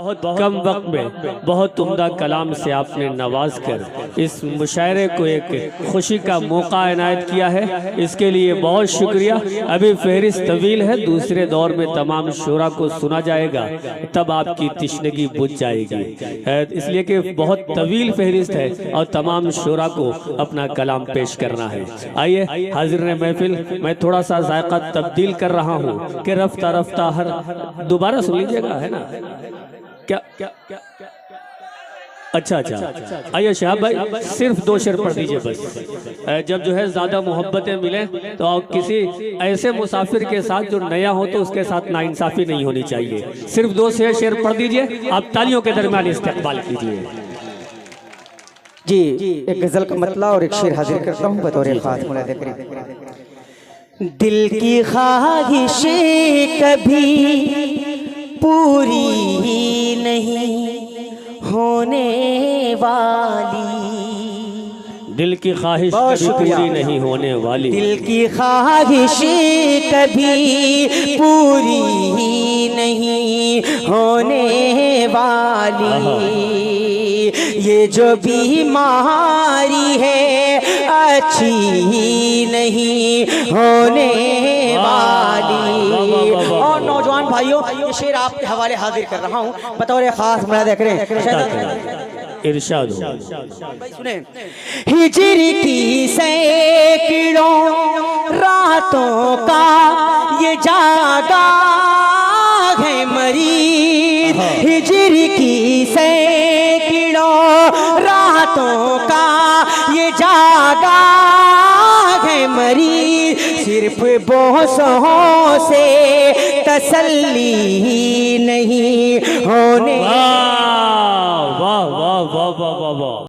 बहुत कम वक्त में बहुत उम्दा कलाम से आपने नवाज कर इस मुशायरे को एक खुशी का मौका इनायत किया है, इसके लिए बहुत शुक्रिया। अभी फहरिस्त तवील है, दूसरे दौर में तमाम शोरा को सुना जाएगा, तब आपकी तिश्नगी बुझ जाएगी, इसलिए कि बहुत तवील फहरिस्त है और तमाम शोरा को अपना कलाम पेश करना है। आइए हाजिर महफिल, मैं थोड़ा सा जायका तब्दील कर रहा हूँ कि रफ्ता रफ्ता हर दोबारा सुन लीजिएगा, है ना? क्या क्या क्या अच्छा आइए शहाब भाई सिर्फ 2 शेर पढ़ दीजिए बस। जब जो है ज़्यादा मोहब्बतें मिले तो आप किसी ऐसे मुसाफिर के साथ जो नया हो तो उसके साथ नाइंसाफ़ी नहीं होनी चाहिए। सिर्फ 2 शेर पढ़ दीजिए, आप तालियों के दरमियान इस्तेक़बाल कीजिए। जी एक गजल का मतला और एक शेर हाजिर करता हूँ बतौर खास मुलाहिज़ा करें। दिल की ख्वाहिशें कभी पूरी नहीं होने वाली, दिल की ख्वाहिश कभी पूरी नहीं होने वाली, दिल की ख्वाहिशें कभी पूरी नहीं होने वाली, ये जो बीमारी है अच्छी नहीं होने वाली। और नौजवान भाइयों, ये शेर आपके हवाले हाजिर कर रहा हूँ बतौर खास मुलाहिज़ा करें। इरशाद हो। सुने, हिजर की सैकड़ों रातों का ये जागा है मरीज, हिजर की सैकड़ों रातों का ये जागा है मरीज, सिर्फ बोसों से तसल्ली नहीं होने। वाह वाह वाह वाह वाह वाह।